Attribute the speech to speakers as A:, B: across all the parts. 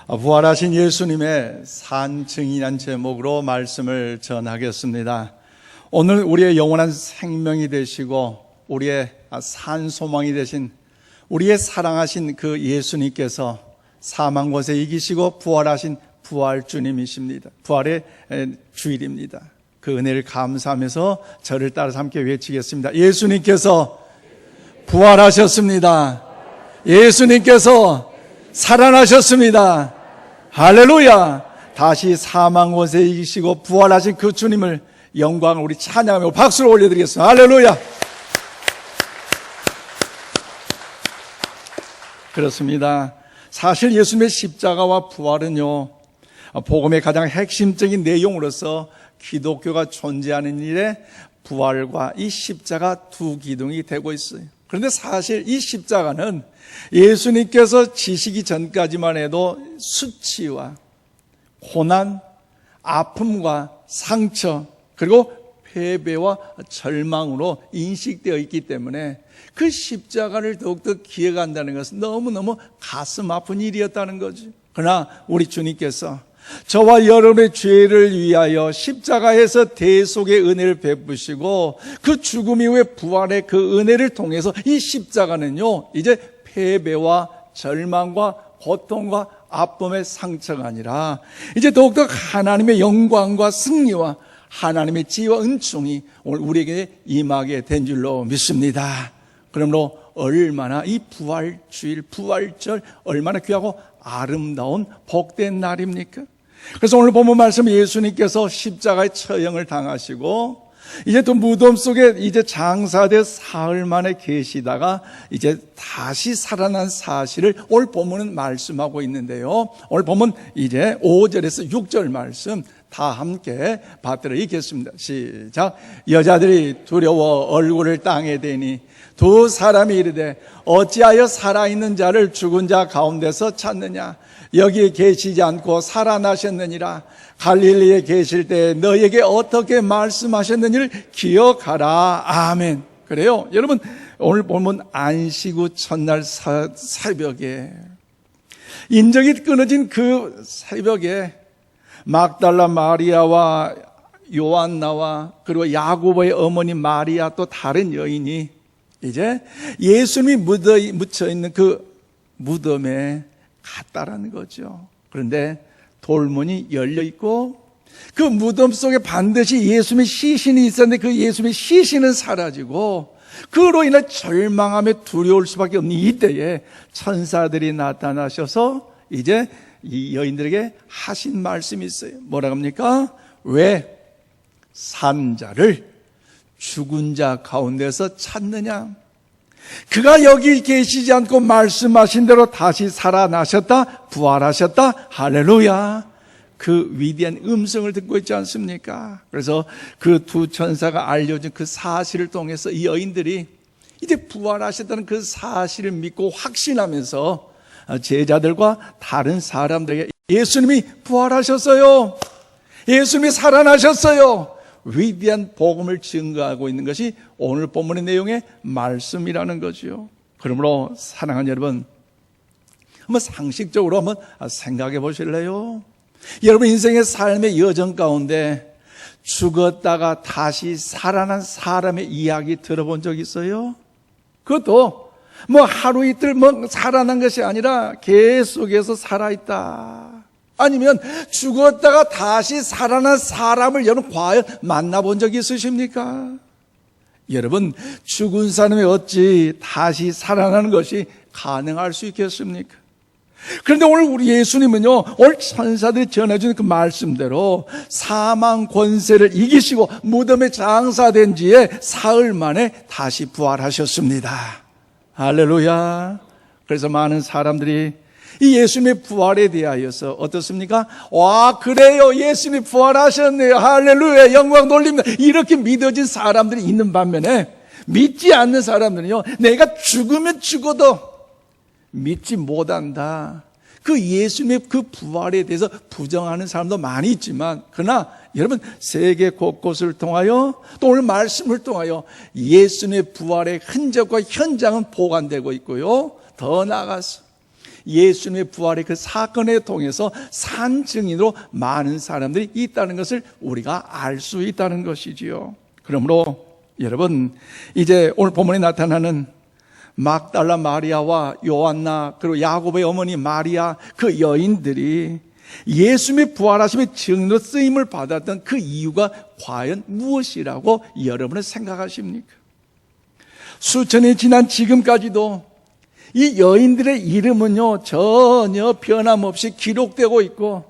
A: 부활하신 예수님의 산 증인이란 제목으로 말씀을 전하겠습니다. 오늘 우리의 영원한 생명이 되시고 우리의 산 소망이 되신 우리의 사랑하신 그 예수님께서 사망 권세 이기시고 부활하신 부활주님이십니다. 부활의 주일입니다. 그 은혜를 감사하면서 저를 따라서 함께 외치겠습니다. 예수님께서 부활하셨습니다. 예수님께서 살아나셨습니다. 할렐루야. 다시 사망 권세 이기시고 부활하신 그 주님을 영광을 우리 찬양하며 박수를 올려드리겠습니다. 할렐루야. 그렇습니다. 사실 예수님의 십자가와 부활은요, 복음의 가장 핵심적인 내용으로서 기독교가 존재하는 일에 부활과 이 십자가 두 기둥이 되고 있어요. 그런데 사실 이 십자가는 예수님께서 지시기 전까지만 해도 수치와 고난, 아픔과 상처, 그리고 패배와 절망으로 인식되어 있기 때문에 그 십자가를 더욱더 기억한다는 것은 너무너무 가슴 아픈 일이었다는 거죠. 그러나 우리 주님께서 저와 여러분의 죄를 위하여 십자가에서 대속의 은혜를 베푸시고 그 죽음 이후에 부활의 그 은혜를 통해서 이 십자가는요, 이제 패배와 절망과 고통과 아픔의 상처가 아니라 이제 더욱더 하나님의 영광과 승리와 하나님의 지혜와 은총이 오늘 우리에게 임하게 된 줄로 믿습니다. 그러므로 얼마나 이 부활주일, 부활절 얼마나 귀하고 아름다운 복된 날입니까? 그래서 오늘 본문 말씀 예수님께서 십자가의 처형을 당하시고 이제 또 무덤 속에 이제 장사되 사흘 만에 계시다가 이제 다시 살아난 사실을 오늘 본문은 말씀하고 있는데요. 오늘 본문 이제 5절에서 6절 말씀 다 함께 받들어 읽겠습니다. 시작. 여자들이 두려워 얼굴을 땅에 대니 두 사람이 이르되 어찌하여 살아있는 자를 죽은 자 가운데서 찾느냐? 여기에 계시지 않고 살아나셨느니라. 갈릴리에 계실 때 너에게 어떻게 말씀하셨는지를 기억하라. 아멘. 그래요. 여러분, 오늘 보면 안식 후 첫날 새벽에 인적이 끊어진 그 새벽에 막달라 마리아와 요한나와 그리고 야고보의 어머니 마리아 또 다른 여인이 이제 예수님이 묻혀 있는 그 무덤에 갔다라는 거죠. 그런데 돌문이 열려 있고 그 무덤 속에 반드시 예수님의 시신이 있었는데 그 예수님의 시신은 사라지고 그로 인해 절망하며 두려울 수밖에 없는 이때에 천사들이 나타나셔서 이제 이 여인들에게 하신 말씀이 있어요. 뭐라 합니까? 왜 산 자를 죽은 자 가운데서 찾느냐? 그가 여기 계시지 않고 말씀하신 대로 다시 살아나셨다, 부활하셨다, 할렐루야. 그 위대한 음성을 듣고 있지 않습니까? 그래서 그 두 천사가 알려준 그 사실을 통해서 이 여인들이 이제 부활하셨다는 그 사실을 믿고 확신하면서 제자들과 다른 사람들에게 예수님이 부활하셨어요. 예수님이 살아나셨어요. 위대한 복음을 증거하고 있는 것이 오늘 본문의 내용의 말씀이라는 거죠. 그러므로 사랑하는 여러분, 한번 상식적으로 한번 생각해 보실래요? 여러분 인생의 삶의 여정 가운데 죽었다가 다시 살아난 사람의 이야기 들어본 적 있어요? 그것도 하루 이틀 살아난 것이 아니라 계속해서 살아있다. 아니면 죽었다가 다시 살아난 사람을 여러분 과연 만나본 적이 있으십니까? 여러분, 죽은 사람이 어찌 다시 살아나는 것이 가능할 수 있겠습니까? 그런데 오늘 우리 예수님은요, 오늘 천사들이 전해주는 그 말씀대로 사망 권세를 이기시고 무덤에 장사된 지에 사흘 만에 다시 부활하셨습니다. 할렐루야. 그래서 많은 사람들이 이 예수님의 부활에 대하여서 어떻습니까? 와, 그래요. 예수님이 부활하셨네요. 할렐루야. 영광 돌립니다. 이렇게 믿어진 사람들이 있는 반면에 믿지 않는 사람들은요, 내가 죽으면 죽어도 믿지 못한다. 그 예수님의 그 부활에 대해서 부정하는 사람도 많이 있지만, 그러나 여러분 세계 곳곳을 통하여 또 오늘 말씀을 통하여 예수님의 부활의 흔적과 현장은 보관되고 있고요. 더 나아가서 예수님의 부활의 그 사건에 통해서 산 증인으로 많은 사람들이 있다는 것을 우리가 알 수 있다는 것이지요. 그러므로 여러분, 이제 오늘 본문에 나타나는 막달라 마리아와 요한나 그리고 야곱의 어머니 마리아, 그 여인들이 예수님의 부활하심의 증인으로 쓰임을 받았던 그 이유가 과연 무엇이라고 여러분은 생각하십니까? 수천이 지난 지금까지도 이 여인들의 이름은요, 전혀 변함없이 기록되고 있고,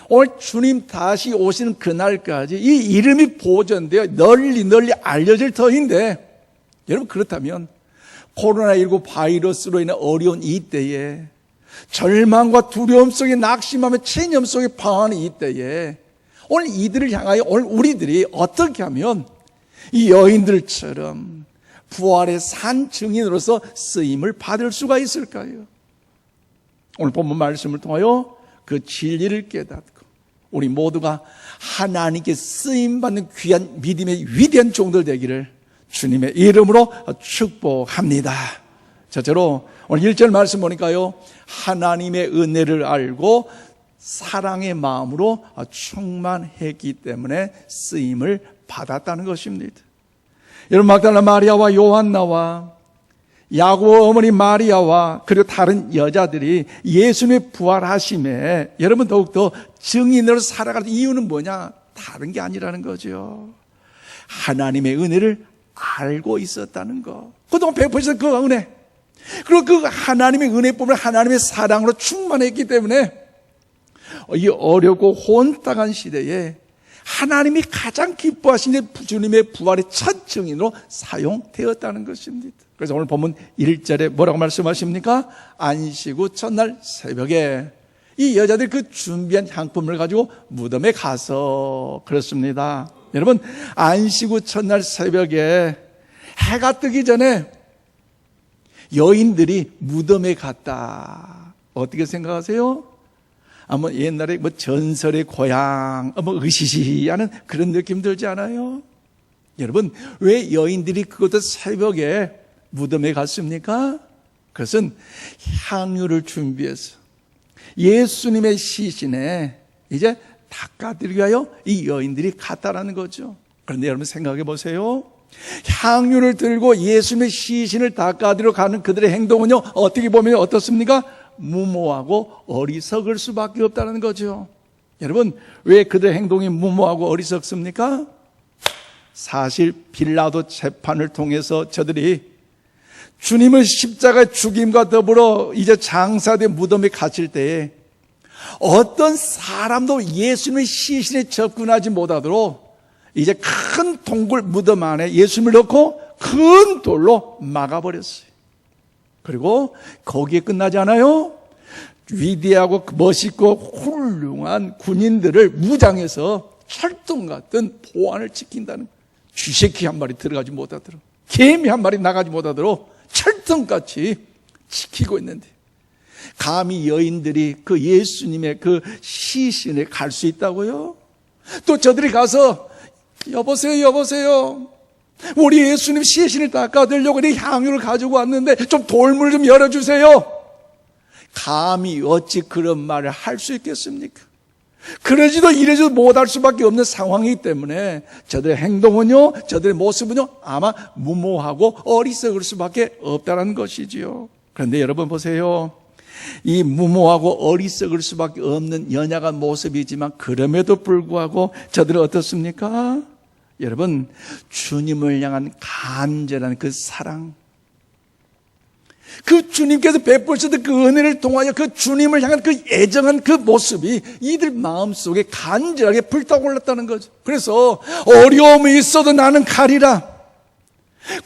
A: 오늘 주님 다시 오시는 그날까지 이 이름이 보존되어 널리 알려질 터인데, 여러분, 그렇다면 코로나19 바이러스로 인한 어려운 이 때에, 절망과 두려움 속에 낙심하며 체념 속에 방황하는 이 때에, 오늘 이들을 향하여 오늘 우리들이 어떻게 하면 이 여인들처럼 부활의 산 증인으로서 쓰임을 받을 수가 있을까요? 오늘 본문 말씀을 통하여 그 진리를 깨닫고 우리 모두가 하나님께 쓰임받는 귀한 믿음의 위대한 종들 되기를 주님의 이름으로 축복합니다. 첫째로 오늘 1절 말씀 보니까요, 하나님의 은혜를 알고 사랑의 마음으로 충만했기 때문에 쓰임을 받았다는 것입니다. 여러분, 막달라 마리아와 요한나와 야곱 어머니 마리아와 그리고 다른 여자들이 예수님의 부활하심에 여러분 더욱더 증인으로 살아가는 이유는 뭐냐? 다른 게 아니라는 거죠. 하나님의 은혜를 알고 있었다는 거. 그동안 베푸신 그 은혜, 그리고 그 하나님의 은혜뿐만 하나님의 사랑으로 충만했기 때문에 이 어렵고 혼탁한 시대에 하나님이 가장 기뻐하시는 주님의 부활의 첫 증인으로 사용되었다는 것입니다. 그래서 오늘 본문 1절에 뭐라고 말씀하십니까? 안식 후 첫날 새벽에 이 여자들이 그 준비한 향품을 가지고 무덤에 가서 그렇습니다. 여러분, 안식 후 첫날 새벽에 해가 뜨기 전에 여인들이 무덤에 갔다. 어떻게 생각하세요? 옛날에 전설의 고향, 으시시하는 그런 느낌 들지 않아요? 여러분, 왜 여인들이 그것도 새벽에 무덤에 갔습니까? 그것은 향유를 준비해서 예수님의 시신에 이제 닦아드리기 위하여 이 여인들이 갔다라는 거죠. 그런데 여러분 생각해 보세요. 향유를 들고 예수님의 시신을 닦아드리러 가는 그들의 행동은요, 어떻게 보면 어떻습니까? 무모하고 어리석을 수밖에 없다는 거죠. 여러분, 왜 그들의 행동이 무모하고 어리석습니까? 사실 빌라도 재판을 통해서 저들이 주님의 십자가 죽임과 더불어 이제 장사된 무덤에 갇힐 때에 어떤 사람도 예수님의 시신에 접근하지 못하도록 이제 큰 동굴 무덤 안에 예수님을 넣고 큰 돌로 막아버렸어요. 그리고 거기에 끝나지 않아요. 위대하고 멋있고 훌륭한 군인들을 무장해서 철통 같은 보안을 지킨다는, 쥐새끼 한 마리 들어가지 못하도록, 개미 한 마리 나가지 못하도록 철통같이 지키고 있는데, 감히 여인들이 그 예수님의 그 시신에 갈 수 있다고요? 또 저들이 가서 여보세요, 우리 예수님 시신을 닦아드리려고 이 향유를 가지고 왔는데 좀 돌물 좀 열어주세요. 감히 어찌 그런 말을 할 수 있겠습니까? 그러지도 이러지도 못할 수밖에 없는 상황이기 때문에 저들의 행동은요, 저들의 모습은요, 아마 무모하고 어리석을 수밖에 없다는 것이지요. 그런데 여러분 보세요. 이 무모하고 어리석을 수밖에 없는 연약한 모습이지만 그럼에도 불구하고 저들은 어떻습니까? 여러분, 주님을 향한 간절한 그 사랑, 그 주님께서 베푸셨던 그 은혜를 통하여 그 주님을 향한 그 애정한 그 모습이 이들 마음속에 간절하게 불타올랐다는 거죠. 그래서 어려움이 있어도 나는 가리라,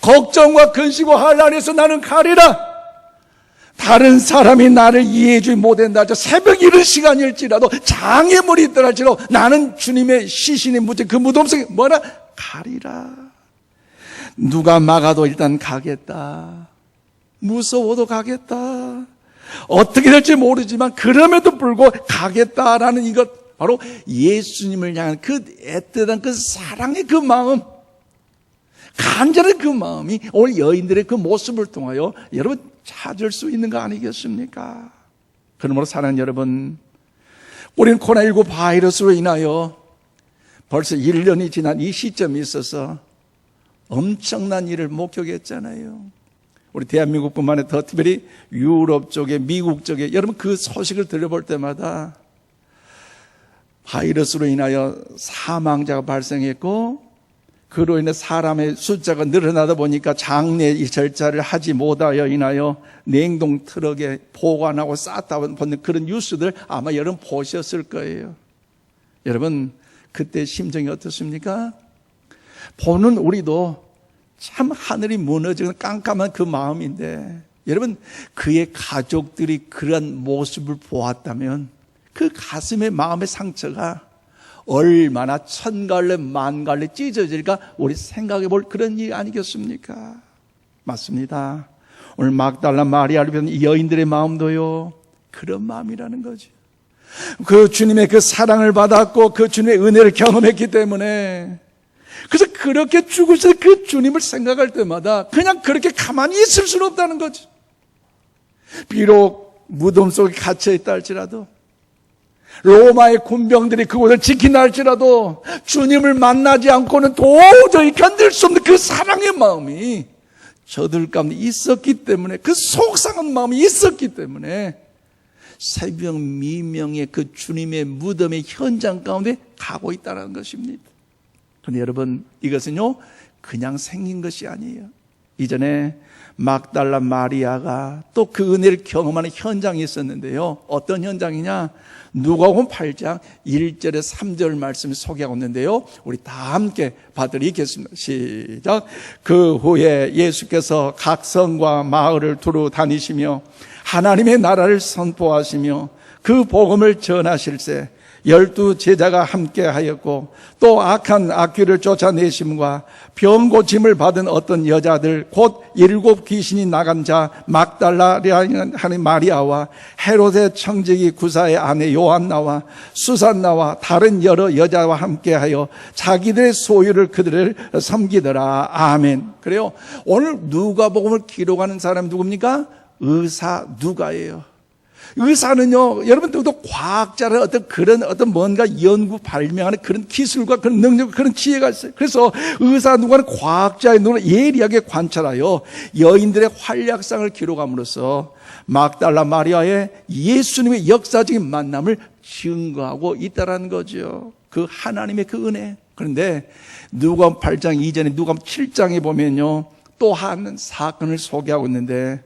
A: 걱정과 근심과 환난에서 나는 가리라, 다른 사람이 나를 이해해 주지 못한다 할지라도 새벽 이른 시간일지라도 장애물이 있더라 할지라도 나는 주님의 시신이 묻힌 그 무덤 속에 뭐라? 가리라. 누가 막아도 일단 가겠다. 무서워도 가겠다. 어떻게 될지 모르지만 그럼에도 불구하고 가겠다라는 이것, 바로 예수님을 향한 그 애틋한 그 사랑의 그 마음, 간절한 그 마음이 오늘 여인들의 그 모습을 통하여 여러분 찾을 수 있는 거 아니겠습니까? 그러므로 사랑하는 여러분, 우리는 코로나19 바이러스로 인하여 벌써 1년이 지난 이 시점이 있어서 엄청난 일을 목격했잖아요. 우리 대한민국뿐만 아니라 더 특별히 유럽 쪽에, 미국 쪽에, 여러분 그 소식을 들려볼 때마다 바이러스로 인하여 사망자가 발생했고, 그로 인해 사람의 숫자가 늘어나다 보니까 장례 이 절차를 하지 못하여 인하여 냉동 트럭에 보관하고 쌌다 보는 그런 뉴스들 아마 여러분 보셨을 거예요. 여러분 그때 심정이 어떻습니까? 보는 우리도 참 하늘이 무너지는 깜깜한 그 마음인데, 여러분 그의 가족들이 그런 모습을 보았다면 그 가슴의 마음의 상처가 얼마나 천갈래 만갈래 찢어질까 우리 생각해 볼 그런 일 아니겠습니까? 맞습니다. 오늘 막달라 마리아를 비롯한 이 여인들의 마음도요 그런 마음이라는 거죠. 그 주님의 그 사랑을 받았고 그 주님의 은혜를 경험했기 때문에, 그래서 그렇게 죽으실 그 주님을 생각할 때마다 그냥 그렇게 가만히 있을 수는 없다는 거죠. 비록 무덤 속에 갇혀 있다 할지라도, 로마의 군병들이 그곳을 지킨다 할지라도 주님을 만나지 않고는 도저히 견딜 수 없는 그 사랑의 마음이 저들 가운데 있었기 때문에, 그 속상한 마음이 있었기 때문에 새벽 미명의 그 주님의 무덤의 현장 가운데 가고 있다는 것입니다. 그런데 여러분 이것은요 그냥 생긴 것이 아니에요. 이전에 막달라 마리아가 또 그 은혜를 경험하는 현장이 있었는데요. 어떤 현장이냐? 누가복음 8장 1절에 3절 말씀을 소개하고 있는데요. 우리 다 함께 받으리겠습니다. 시작. 그 후에 예수께서 각 성과 마을을 두루 다니시며 하나님의 나라를 선포하시며 그 복음을 전하실세 12 제자가 함께 하였고, 또 악한 악귀를 쫓아내심과 병 고침을 받은 어떤 여자들 곧 7 귀신이 나간 자 막달라하는 마리아와 헤롯의 청지기 구사의 아내 요한나와 수산나와 다른 여러 여자와 함께하여 자기들의 소유를 그들을 섬기더라. 아멘. 그래요. 오늘 누가복음을 기록하는 사람이 누굽니까? 의사 누가예요. 의사는요, 여러분들도 과학자는 어떤 뭔가 연구 발명하는 그런 기술과 그런 능력, 그런 지혜가 있어요. 그래서 의사 누가는 과학자의 눈을 예리하게 관찰하여 여인들의 활약상을 기록함으로써 막달라 마리아의 예수님의 역사적인 만남을 증거하고 있다는 거죠. 그 하나님의 그 은혜. 그런데 누가복음 8장 이전에 누가복음 7장에 보면요, 또 한 사건을 소개하고 있는데,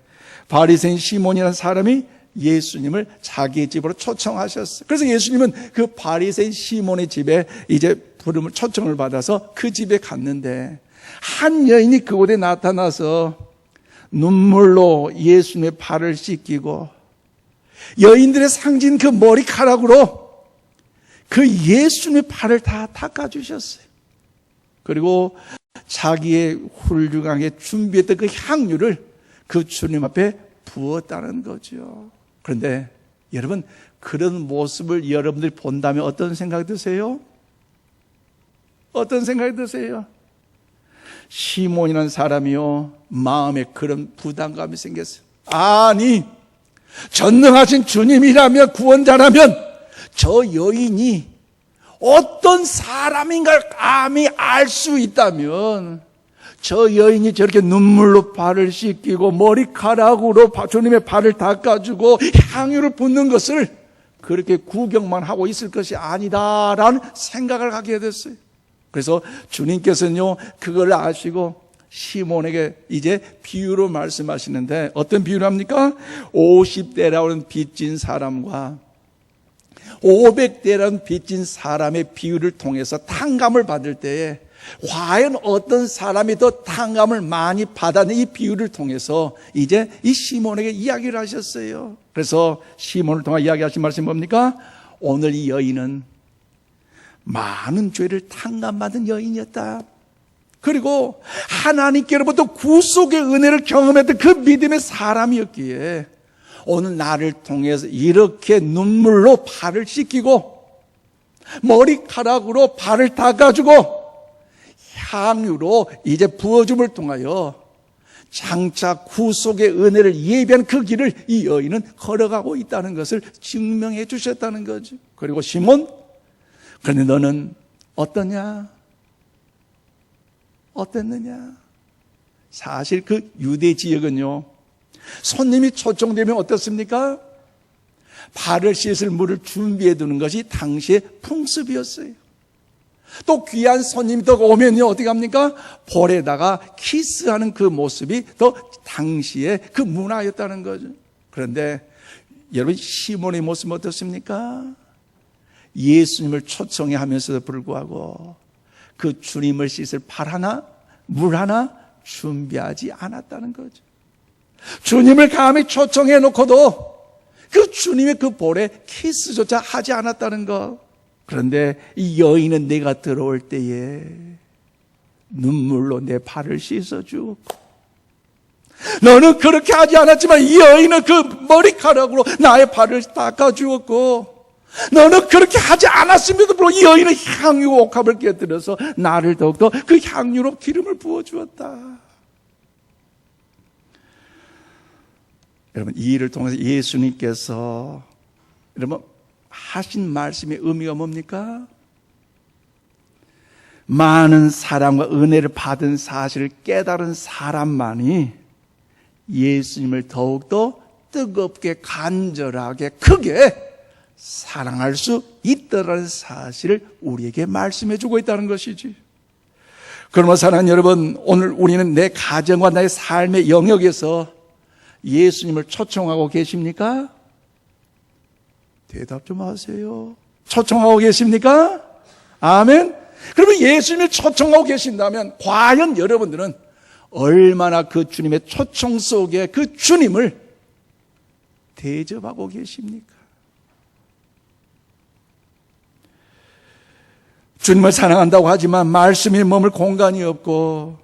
A: 바리새인 시몬이라는 사람이 예수님을 자기의 집으로 초청하셨어요. 그래서 예수님은 그 바리새인 시몬의 집에 이제 부름을 초청을 받아서 그 집에 갔는데, 한 여인이 그곳에 나타나서 눈물로 예수님의 발을 씻기고 여인들의 상징 그 머리카락으로 그 예수님의 발을 다 닦아주셨어요. 그리고 자기의 훌륭하게 준비했던 그 향유를 그 주님 앞에 부었다는 거죠. 그런데 여러분 그런 모습을 여러분들이 본다면 어떤 생각이 드세요? 어떤 생각이 드세요? 시몬이라는 사람이요 마음에 그런 부담감이 생겼어요. 아니 전능하신 주님이라면, 구원자라면 저 여인이 어떤 사람인가를 감히 알 수 있다면 저 여인이 저렇게 눈물로 발을 씻기고 머리카락으로 주님의 발을 닦아주고 향유를 붓는 것을 그렇게 구경만 하고 있을 것이 아니다라는 생각을 하게 됐어요. 그래서 주님께서는요 그걸 아시고 시몬에게 이제 비유로 말씀하시는데, 어떤 비유를 합니까? 50대라는 빚진 사람과 500대라는 빚진 사람의 비유를 통해서 탕감을 받을 때에 과연 어떤 사람이 더 탕감을 많이 받았는 이 비유를 통해서 이제 이 시몬에게 이야기를 하셨어요. 그래서 시몬을 통해 이야기하신 말씀이 뭡니까? 오늘 이 여인은 많은 죄를 탕감받은 여인이었다. 그리고 하나님께로부터 구속의 은혜를 경험했던 그 믿음의 사람이었기에 오늘 나를 통해서 이렇게 눈물로 발을 씻기고 머리카락으로 발을 닦아주고 향유로 이제 부어줌을 통하여 장차 구속의 은혜를 예비한 그 길을 이 여인은 걸어가고 있다는 것을 증명해 주셨다는 거죠. 그리고 시몬, 그런데 너는 어떠냐? 어땠느냐? 사실 그 유대 지역은요, 손님이 초청되면 어떻습니까? 발을 씻을 물을 준비해 두는 것이 당시의 풍습이었어요. 또 귀한 손님이 더 오면요, 어떻게 합니까? 볼에다가 키스하는 그 모습이 더 당시의 그 문화였다는 거죠. 그런데 여러분, 시몬의 모습은 어떻습니까? 예수님을 초청해 하면서도 불구하고 그 주님을 씻을 발 하나, 물 하나 준비하지 않았다는 거죠. 주님을 감히 초청해 놓고도 그 주님의 그 볼에 키스조차 하지 않았다는 것. 그런데 이 여인은 내가 들어올 때에 눈물로 내 발을 씻어주고, 너는 그렇게 하지 않았지만 이 여인은 그 머리카락으로 나의 발을 닦아주었고, 너는 그렇게 하지 않았음에도 불구하고 이 여인은 향유 옥합을 깨뜨려서 나를 더욱더 그 향유로 기름을 부어주었다. 여러분, 이 일을 통해서 예수님께서 여러분 하신 말씀의 의미가 뭡니까? 많은 사랑과 은혜를 받은 사실을 깨달은 사람만이 예수님을 더욱더 뜨겁게, 간절하게, 크게 사랑할 수 있다는 사실을 우리에게 말씀해 주고 있다는 것이지. 그러면 사랑하는 여러분, 오늘 우리는 내 가정과 나의 삶의 영역에서 예수님을 초청하고 계십니까? 대답 좀 하세요. 초청하고 계십니까? 아멘. 그러면 예수님을 초청하고 계신다면 과연 여러분들은 얼마나 그 주님의 초청 속에 그 주님을 대접하고 계십니까? 주님을 사랑한다고 하지만 말씀이 머물 공간이 없고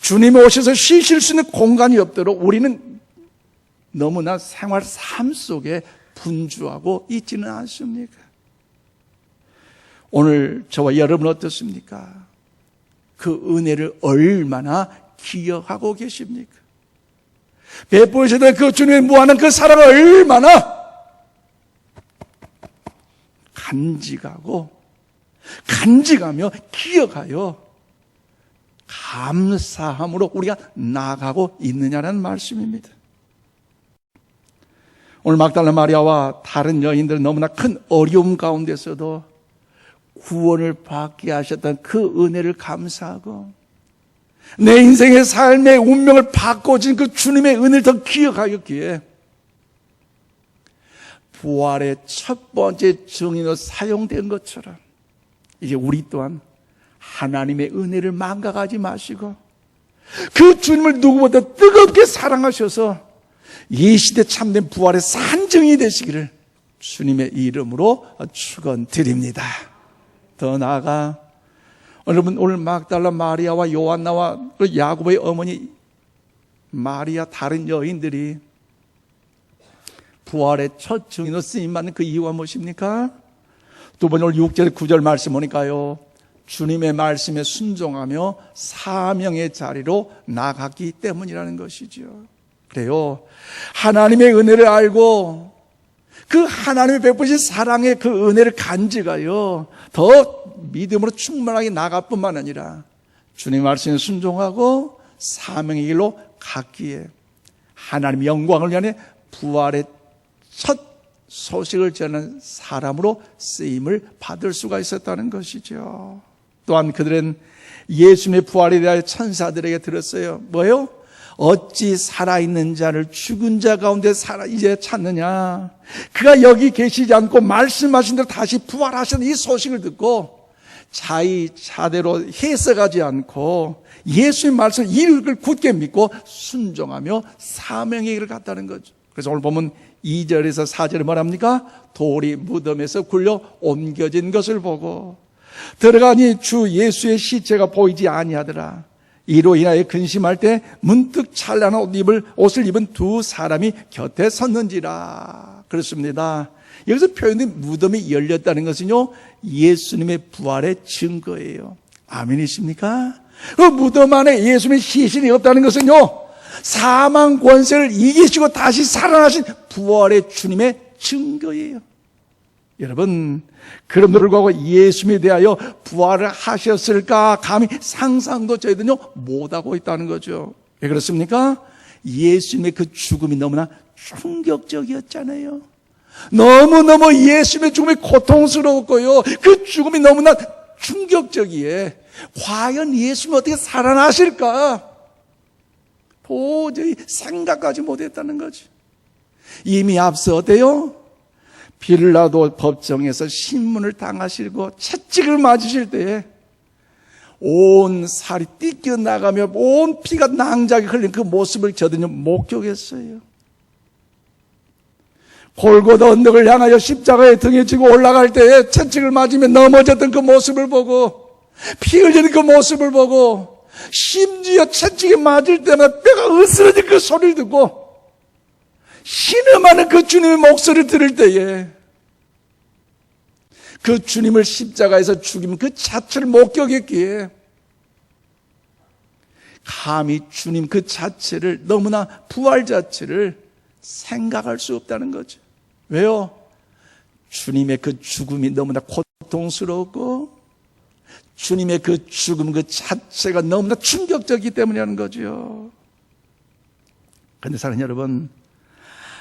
A: 주님이 오셔서 쉬실 수 있는 공간이 없도록 우리는 너무나 생활 삶 속에 분주하고 있지는 않습니까? 오늘 저와 여러분 어떻습니까? 그 은혜를 얼마나 기억하고 계십니까? 베푸시던 그 주님의 무한한 그 사랑을 얼마나 간직하며 기억하여 감사함으로 우리가 나아가고 있느냐는 말씀입니다. 오늘 막달라 마리아와 다른 여인들은 너무나 큰 어려움 가운데서도 구원을 받게 하셨던 그 은혜를 감사하고 내 인생의 삶의 운명을 바꿔준 그 주님의 은혜를 더 기억하였기에 부활의 첫 번째 증인으로 사용된 것처럼 이제 우리 또한 하나님의 은혜를 망각하지 마시고 그 주님을 누구보다 뜨겁게 사랑하셔서 이 시대 참된 부활의 산증이 되시기를 주님의 이름으로 축원드립니다. 더 나아가 여러분, 오늘 막달라 마리아와 요한나와 야고보의 어머니 마리아, 다른 여인들이 부활의 첫 증인으로 쓰임받는 그 이유가 무엇입니까? 두 번째 오늘 6절 9절 말씀 보니까요, 주님의 말씀에 순종하며 사명의 자리로 나갔기 때문이라는 것이죠. 그래요, 하나님의 은혜를 알고 그 하나님의 베푸신 사랑의 그 은혜를 간직하여 더 믿음으로 충만하게 나갈 뿐만 아니라 주님의 말씀에 순종하고 사명의 길로 갔기에 하나님의 영광을 위한 부활의 첫 소식을 전하는 사람으로 쓰임을 받을 수가 있었다는 것이죠. 또한 그들은 예수님의 부활에 대하여 천사들에게 들었어요. 뭐예요? 어찌 살아있는 자를 죽은 자 가운데 이제 찾느냐? 그가 여기 계시지 않고 말씀하신 대로 다시 부활하신 이 소식을 듣고 자의자대로 해석하지 않고 예수의 말씀을 이를 굳게 믿고 순종하며 사명의 길을 갔다는 거죠. 그래서 오늘 보면 2절에서 4절에 뭐랍니까? 돌이 무덤에서 굴려 옮겨진 것을 보고 들어가니 주 예수의 시체가 보이지 아니하더라. 이로 인하여 근심할 때 문득 찬란한 옷을 입은 두 사람이 곁에 섰는지라. 그렇습니다. 여기서 표현된 무덤이 열렸다는 것은요, 예수님의 부활의 증거예요. 아멘이십니까? 그 무덤 안에 예수님의 시신이 없다는 것은요, 사망 권세를 이기시고 다시 살아나신 부활의 주님의 증거예요. 여러분, 그럼에도 불구하고 예수님에 대하여 부활을 하셨을까 감히 상상도 저희들은요 못하고 있다는 거죠. 왜 그렇습니까? 예수님의 그 죽음이 너무나 충격적이었잖아요. 너무너무 예수님의 죽음이 고통스러웠고요, 그 죽음이 너무나 충격적이에 과연 예수님이 어떻게 살아나실까 도저히 생각하지 못했다는 거지. 이미 앞서 어때요? 빌라도 법정에서 신문을 당하시고 채찍을 맞으실 때에 온 살이 띠껴나가며 온 피가 낭자게 흘린 그 모습을 저들은 목격했어요. 골고다 언덕을 향하여 십자가에 등에 지고 올라갈 때에 채찍을 맞으며 넘어졌던 그 모습을 보고, 피 흘리는 그 모습을 보고, 심지어 채찍에 맞을 때마다 뼈가 으스러진 그 소리를 듣고 신음하는 그 주님의 목소리를 들을 때에 그 주님을 십자가에서 죽임 그 자체를 목격했기에 감히 주님 그 자체를, 너무나 부활 자체를 생각할 수 없다는 거죠. 왜요? 주님의 그 죽음이 너무나 고통스럽고 주님의 그 죽음 그 자체가 너무나 충격적이기 때문이라는 거죠. 그런데 사랑하는 여러분,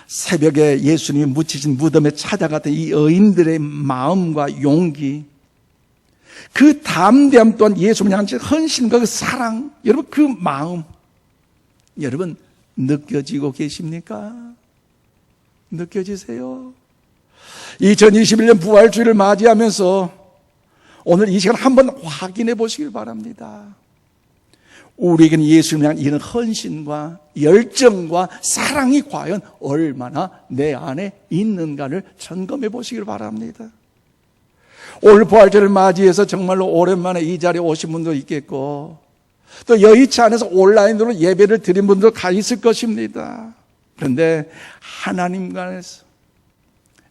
A: 새벽에 예수님이 묻히신 무덤에 찾아갔던 이 여인들의 마음과 용기, 그 담대함 또한 예수님 향한 헌신과 그 사랑, 여러분 그 마음, 여러분 느껴지고 계십니까? 느껴지세요? 2021년 부활주의를 맞이하면서 오늘 이 시간 한번 확인해 보시길 바랍니다. 우리에게는 예수님을 향한 이런 헌신과 열정과 사랑이 과연 얼마나 내 안에 있는가를 점검해 보시길 바랍니다. 올 부활절을 맞이해서 정말로 오랜만에 이 자리에 오신 분도 있겠고, 또 여의치 않아서 온라인으로 예배를 드린 분도 다 있을 것입니다. 그런데 하나님 관해서,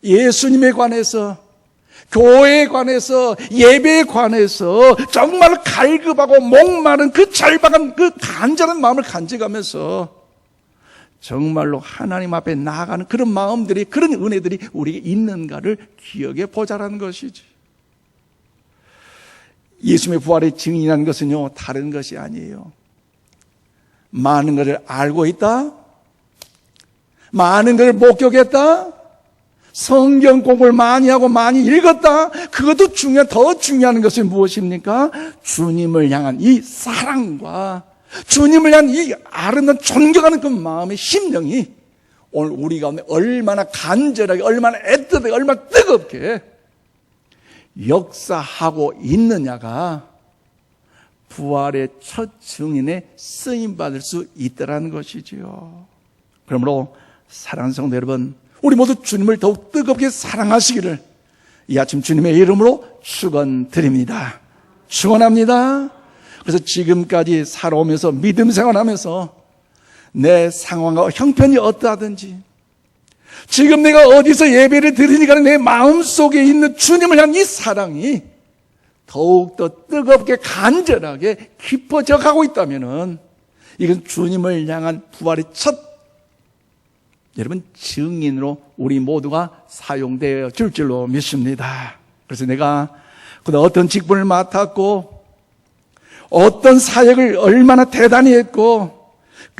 A: 예수님에 관해서, 교회에 관해서, 예배에 관해서 정말 갈급하고 목마른 그 절박한 그 간절한 마음을 간직하면서 정말로 하나님 앞에 나아가는 그런 마음들이, 그런 은혜들이 우리에게 있는가를 기억해 보자라는 것이지. 예수님의 부활의 증인이라는 것은요, 다른 것이 아니에요. 많은 것을 알고 있다, 많은 것을 목격했다, 성경 공부를 많이 하고 많이 읽었다, 그것도 더 중요한 것은 무엇입니까? 주님을 향한 이 사랑과 주님을 향한 이 아름다운 존경하는 그 마음의 심령이 오늘 우리 가운데 얼마나 간절하게, 얼마나 애틋하게, 얼마나 뜨겁게 역사하고 있느냐가 부활의 첫 증인에 쓰임받을 수 있다는 것이지요. 그러므로 사랑하는 성도 여러분, 우리 모두 주님을 더욱 뜨겁게 사랑하시기를 이 아침 주님의 이름으로 축원드립니다. 축원합니다. 그래서 지금까지 살아오면서 믿음 생활하면서 내 상황과 형편이 어떠하든지, 지금 내가 어디서 예배를 드리니까 내 마음속에 있는 주님을 향한 이 사랑이 더욱더 뜨겁게 간절하게 깊어져 가고 있다면 이건 주님을 향한 부활의 첫, 여러분, 증인으로 우리 모두가 사용되어 줄 줄로 믿습니다. 그래서 내가 어떤 직분을 맡았고 어떤 사역을 얼마나 대단히 했고,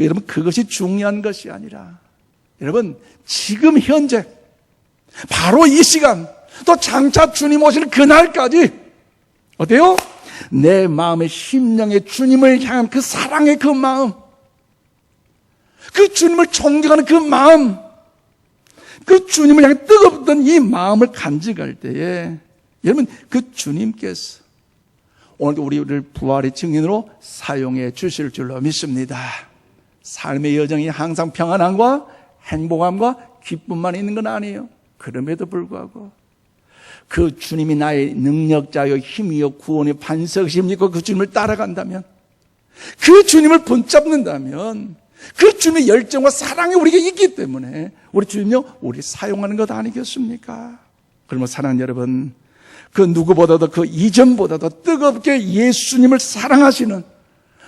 A: 여러분 그것이 중요한 것이 아니라, 여러분 지금 현재 바로 이 시간, 또 장차 주님 오시는 그날까지 어때요? 내 마음의 심령에 주님을 향한 그 사랑의 그 마음, 그 주님을 존경하는 그 마음, 그 주님을 향해 뜨겁던 이 마음을 간직할 때에 여러분 그 주님께서 오늘도 우리를 부활의 증인으로 사용해 주실 줄로 믿습니다. 삶의 여정이 항상 평안함과 행복함과 기쁨만 있는 건 아니에요. 그럼에도 불구하고 그 주님이 나의 능력자요 힘이요 구원의 반석이십니까? 그 주님을 따라간다면, 그 주님을 붙잡는다면, 그 주님의 열정과 사랑이 우리에게 있기 때문에 우리 주님요 우리 사용하는 것 아니겠습니까? 그러면 사랑하는 여러분, 그 누구보다도 그 이전보다도 뜨겁게 예수님을 사랑하시는,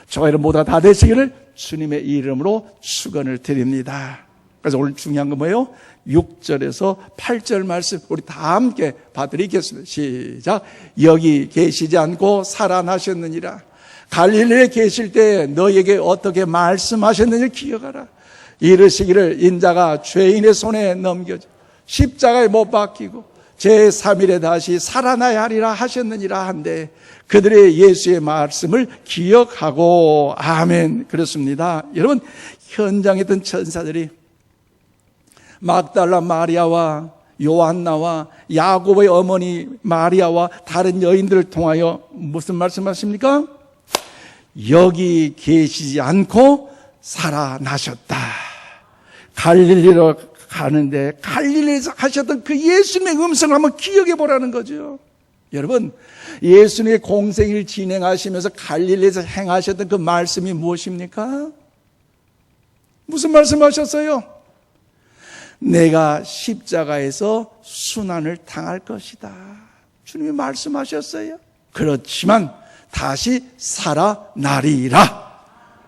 A: 저와 여러분 모두가 다 되시기를 주님의 이름으로 축원을 드립니다. 그래서 오늘 중요한 건 뭐예요? 6절에서 8절 말씀 우리 다 함께 봐드리겠습니다. 시작. 여기 계시지 않고 살아나셨느니라. 갈릴리에 계실 때 너에게 어떻게 말씀하셨는지 기억하라. 이르시기를 인자가 죄인의 손에 넘겨져 십자가에 못 박히고 제3일에 다시 살아나야 하리라 하셨느니라 한데 그들의 예수의 말씀을 기억하고 아멘. 그렇습니다. 여러분, 현장에 있던 천사들이 막달라 마리아와 요한나와 야고보의 어머니 마리아와 다른 여인들을 통하여 무슨 말씀하십니까? 여기 계시지 않고 살아나셨다. 갈릴리로 가는데 갈릴리에서 하셨던 그 예수님의 음성을 한번 기억해 보라는 거죠. 여러분, 예수님의 공생을 진행하시면서 갈릴리에서 행하셨던 그 말씀이 무엇입니까? 무슨 말씀하셨어요? 내가 십자가에서 순환을 당할 것이다. 주님이 말씀하셨어요. 그렇지만 다시 살아나리라.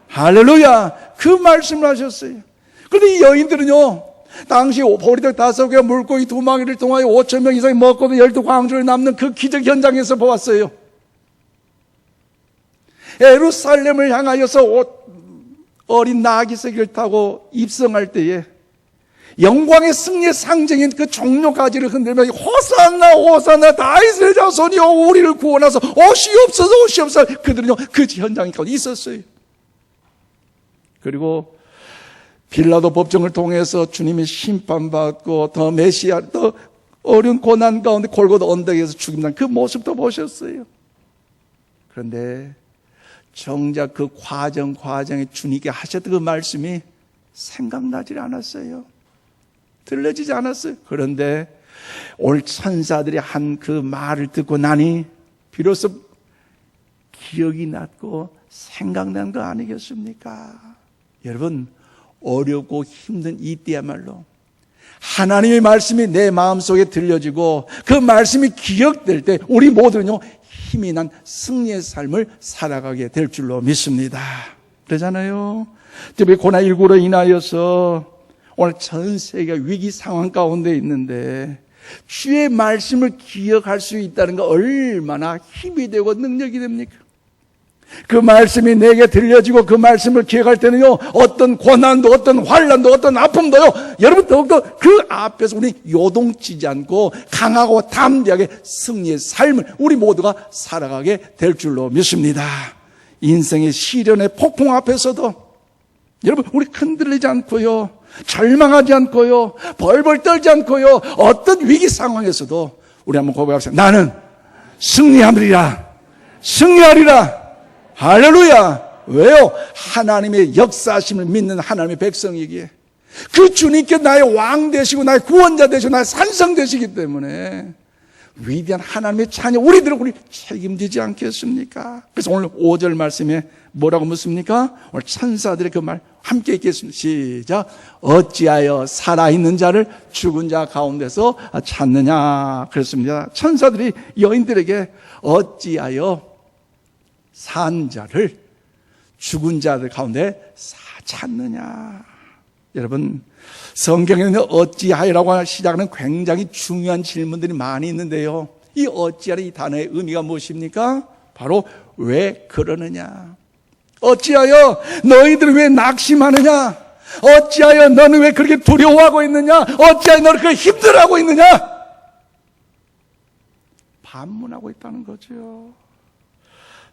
A: 할렐루야. 그 말씀을 하셨어요. 그런데 이 여인들은요, 당시 보리떡 5개와 물고기 2마리를 통하여 5,000명 이상이 먹고도 12광주를 남는 그 기적 현장에서 보았어요. 예루살렘을 향하여서 어린 나귀 새끼를 타고 입성할 때에 영광의 승리의 상징인 그 종려 가지를 흔들며 호산나 호산나 다윗의 자손이여 우리를 구원하소 오시옵소서 오시옵소서. 그들은요 그 현장 가운데 있었어요. 그리고 빌라도 법정을 통해서 주님이 심판받고 더 메시아 더 어려운 고난 가운데 골고다 언덕에서 죽임당 그 모습도 보셨어요. 그런데 정작 그 과정에 주님께 하셨던 그 말씀이 생각나질 않았어요. 들려지지 않았어요. 그런데 오늘 천사들이 한 그 말을 듣고 나니 비로소 기억이 났고 생각난 거 아니겠습니까? 여러분, 어렵고 힘든 이때야말로 하나님의 말씀이 내 마음속에 들려지고 그 말씀이 기억될 때 우리 모두는요 힘이 난 승리의 삶을 살아가게 될 줄로 믿습니다. 그러잖아요. 특히 코로나19로 인하여서 오늘 전 세계가 위기 상황 가운데 있는데 주의 말씀을 기억할 수 있다는 거 얼마나 힘이 되고 능력이 됩니까? 그 말씀이 내게 들려지고 그 말씀을 기억할 때는요 어떤 고난도 어떤 환난도 어떤 아픔도요 여러분 더욱더 그 앞에서 우리 요동치지 않고 강하고 담대하게 승리의 삶을 우리 모두가 살아가게 될 줄로 믿습니다. 인생의 시련의 폭풍 앞에서도 여러분 우리 흔들리지 않고요 절망하지 않고요 벌벌 떨지 않고요 어떤 위기 상황에서도 우리 한번 고백합시다. 나는 승리하리라. 승리하리라. 할렐루야. 왜요? 하나님의 역사심을 믿는 하나님의 백성이기에 그 주님께 나의 왕 되시고 나의 구원자 되시고 나의 산성 되시기 때문에 위대한 하나님의 자녀 우리들은 우리 책임지지 않겠습니까? 그래서 오늘 5절 말씀에 뭐라고 묻습니까? 오늘 천사들의 그 말 함께 읽겠습니다. 시작. 어찌하여 살아있는 자를 죽은 자 가운데서 찾느냐. 그랬습니다. 천사들이 여인들에게 어찌하여 산 자를 죽은 자들 가운데 찾느냐. 여러분, 성경에는 어찌하여라고 시작하는 굉장히 중요한 질문들이 많이 있는데요. 이 어찌하여 이 단어의 의미가 무엇입니까? 바로 왜 그러느냐. 어찌하여 너희들 왜 낙심하느냐? 어찌하여 너는 왜 그렇게 두려워하고 있느냐? 어찌하여 너는 그렇게 힘들어하고 있느냐? 반문하고 있다는 거죠.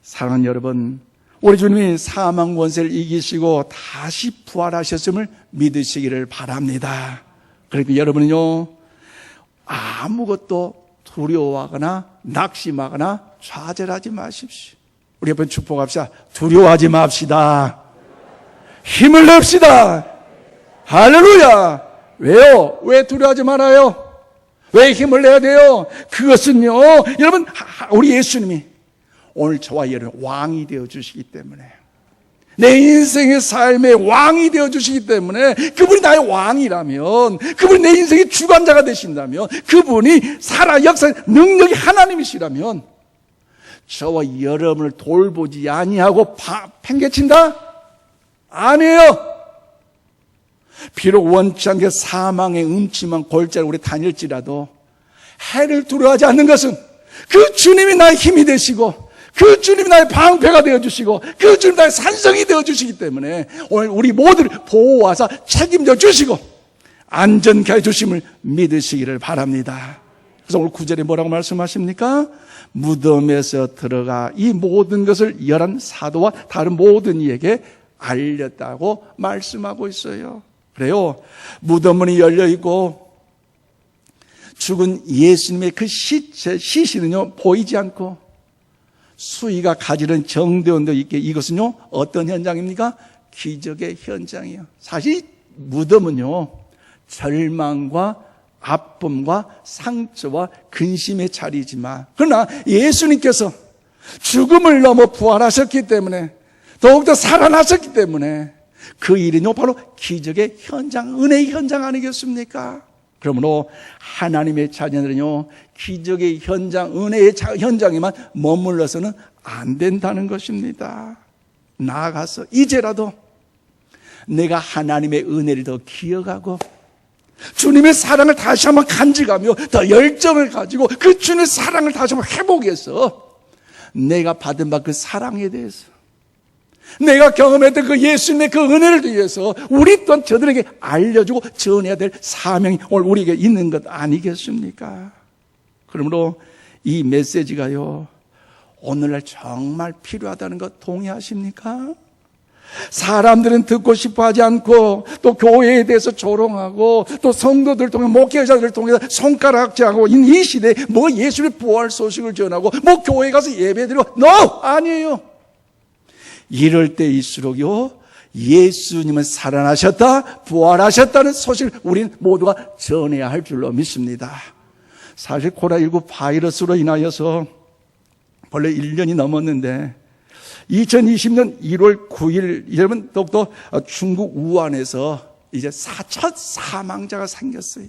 A: 사랑하는 여러분, 우리 주님이 사망 권세를 이기시고 다시 부활하셨음을 믿으시기를 바랍니다. 그러니까 여러분은요 아무것도 두려워하거나 낙심하거나 좌절하지 마십시오. 우리 옆에 축복합시다. 두려워하지 맙시다. 힘을 냅시다. 할렐루야. 왜요? 왜 두려워하지 말아요? 왜 힘을 내야 돼요? 그것은요 여러분 우리 예수님이 오늘 저와 여러분 왕이 되어주시기 때문에 내 인생의 삶의 왕이 되어주시기 때문에 그분이 나의 왕이라면 그분이 내 인생의 주관자가 되신다면 그분이 살아 역사의 능력이 하나님이시라면 저와 여러분을 돌보지 아니하고 팽개친다? 아니에요. 비록 원치 않게 사망의 음침한 골짜기를 우리 다닐지라도 해를 두려워하지 않는 것은 그 주님이 나의 힘이 되시고 그 주님이 나의 방패가 되어주시고 그 주님이 나의 산성이 되어주시기 때문에 오늘 우리 모두를 보호하사 책임져 주시고 안전케 해주심을 믿으시기를 바랍니다. 그래서 오늘 9절에 뭐라고 말씀하십니까? 무덤에서 들어가 이 모든 것을 열한 사도와 다른 모든 이에게 알렸다고 말씀하고 있어요. 그래요. 무덤 문이 열려 있고 죽은 예수님의 그 시신은요 보이지 않고 수위가 가지른 정대원도 있게 이것은요 어떤 현장입니까? 기적의 현장이에요. 사실 무덤은요 절망과 아픔과 상처와 근심의 자리지만 그러나 예수님께서 죽음을 넘어 부활하셨기 때문에 더욱더 살아나셨기 때문에 그 일은요 바로 기적의 현장, 은혜의 현장 아니겠습니까? 그러므로 하나님의 자녀들은요 기적의 현장, 은혜의 현장에만 머물러서는 안 된다는 것입니다. 나아가서 이제라도 내가 하나님의 은혜를 더 기억하고 주님의 사랑을 다시 한번 간직하며 더 열정을 가지고 그 주님의 사랑을 다시 한번 회복해서 내가 받은 바 그 사랑에 대해서 내가 경험했던 그 예수님의 그 은혜를 위해서 우리 또한 저들에게 알려주고 전해야 될 사명이 오늘 우리에게 있는 것 아니겠습니까? 그러므로 이 메시지가요 오늘날 정말 필요하다는 것 동의하십니까? 사람들은 듣고 싶어 하지 않고 또 교회에 대해서 조롱하고 또 성도들 통해 목회자들을 통해서 손가락질하고 이 시대에 뭐 예수의 부활 소식을 전하고 뭐 교회 가서 예배드리고 아니에요. 이럴 때일수록요 예수님은 살아나셨다 부활하셨다는 소식을 우리는 모두가 전해야 할 줄로 믿습니다. 사실 코로나19 바이러스로 인하여서 벌써 1년이 넘었는데 2020년 1월 9일 여러분 더욱더 중국 우한에서 이제 첫 사망자가 생겼어요.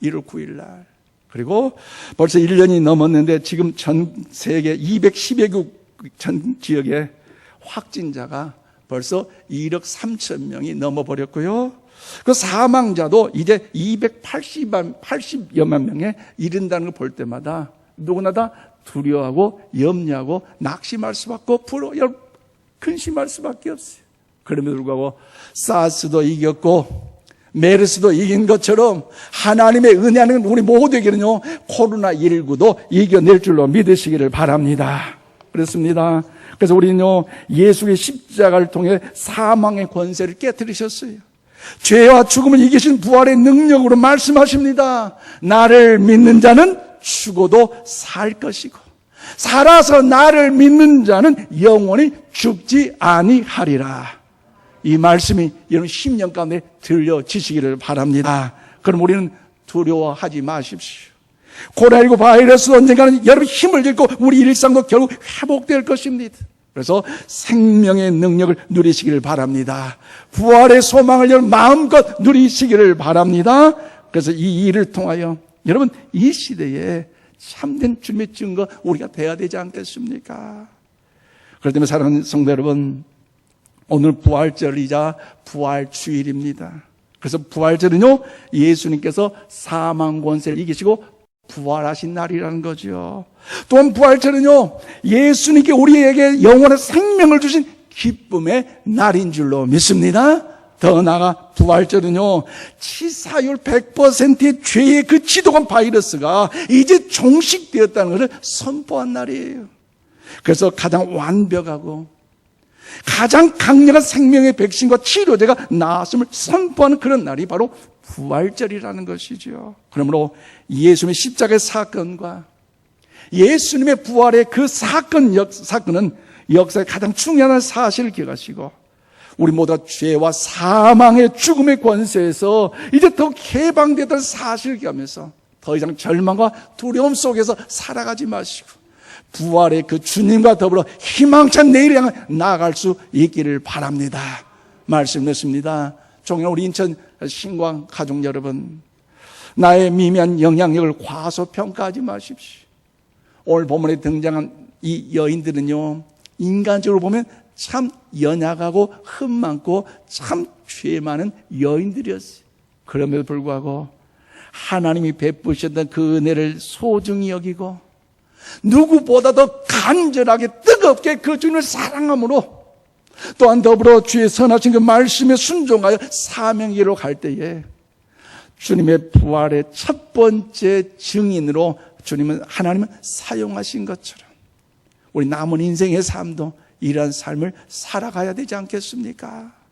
A: 1월 9일 날. 그리고 벌써 1년이 넘었는데 지금 전 세계 210여 국 전 지역에 확진자가 벌써 1억 3천 명이 넘어버렸고요. 그 사망자도 이제 280여만 명에 이른다는 걸 볼 때마다 누구나 다 두려워하고 염려하고 낙심할 수밖에 없고 근심할 수밖에 없어요. 그럼에도 불구하고 사스도 이겼고 메르스도 이긴 것처럼 하나님의 은혜하는 우리 모두에게는요 코로나19도 이겨낼 줄로 믿으시기를 바랍니다. 그렇습니다. 그래서 우리는요 예수의 십자가를 통해 사망의 권세를 깨뜨리셨어요. 죄와 죽음을 이기신 부활의 능력으로 말씀하십니다. 나를 믿는 자는 죽어도 살 것이고 살아서 나를 믿는 자는 영원히 죽지 아니하리라. 이 말씀이 여러분 심령 가운데 들려지시기를 바랍니다. 그럼 우리는 두려워하지 마십시오. 코로나19 바이러스 언젠가는 여러분 힘을 잃고 우리 일상도 결국 회복될 것입니다. 그래서 생명의 능력을 누리시기를 바랍니다. 부활의 소망을 여러분 마음껏 누리시기를 바랍니다. 그래서 이 일을 통하여 여러분 이 시대에 참된 주님의 증거 우리가 돼야 되지 않겠습니까? 그렇기 때문에 사랑하는 성도 여러분, 오늘 부활절이자 부활주일입니다. 그래서 부활절은요 예수님께서 사망 권세를 이기시고 부활하신 날이라는 거죠. 또한 부활절은요 예수님께 우리에게 영원한 생명을 주신 기쁨의 날인 줄로 믿습니다. 더 나아가 부활절은요 치사율 100%의 죄의 그 지독한 바이러스가 이제 종식되었다는 것을 선포한 날이에요. 그래서 가장 완벽하고 가장 강력한 생명의 백신과 치료제가 나왔음을 선포하는 그런 날이 바로 부활절이라는 것이죠. 그러므로 예수님의 십자가의 사건과 예수님의 부활의 그 사건은 역사의 가장 중요한 사실을 기억하시고 우리 모두가 죄와 사망의 죽음의 권세에서 이제 더욱 해방되었다는 사실을 기억하면서 더 이상 절망과 두려움 속에서 살아가지 마시고 부활의 그 주님과 더불어 희망찬 내일을 향해 나아갈 수 있기를 바랍니다. 말씀 냈습니다. 종일 우리 인천 신광 가족 여러분, 나의 미미한 영향력을 과소평가하지 마십시오. 오늘 본문에 등장한 이 여인들은요, 인간적으로 보면 참 연약하고 흠 많고 참 죄 많은 여인들이었어요. 그럼에도 불구하고 하나님이 베푸셨던 그 은혜를 소중히 여기고 누구보다도 간절하게 뜨겁게 그 주님을 사랑함으로 또한 더불어 주의 선하신 그 말씀에 순종하여 사명기로 갈 때에 주님의 부활의 첫 번째 증인으로 하나님은 사용하신 것처럼 우리 남은 인생의 삶도 이러한 삶을 살아가야 되지 않겠습니까?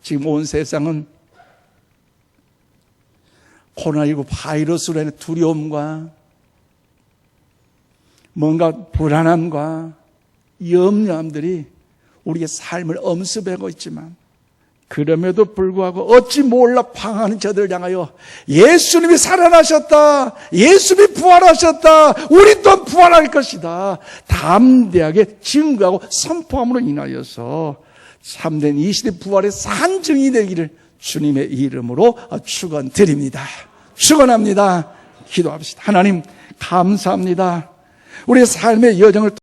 A: 지금 온 세상은 코로나19 바이러스로 인해 두려움과 뭔가 불안함과 염려함들이 우리의 삶을 엄습하고 있지만 그럼에도 불구하고 어찌 몰라 방황하는 저들을 향하여 예수님이 살아나셨다, 예수님이 부활하셨다, 우리 또한 부활할 것이다 담대하게 증거하고 선포함으로 인하여서 참된 이 시대 부활의 산증이 되기를 주님의 이름으로 축원드립니다. 축원합니다. 기도합시다. 하나님 감사합니다. 우리의 삶의 여정을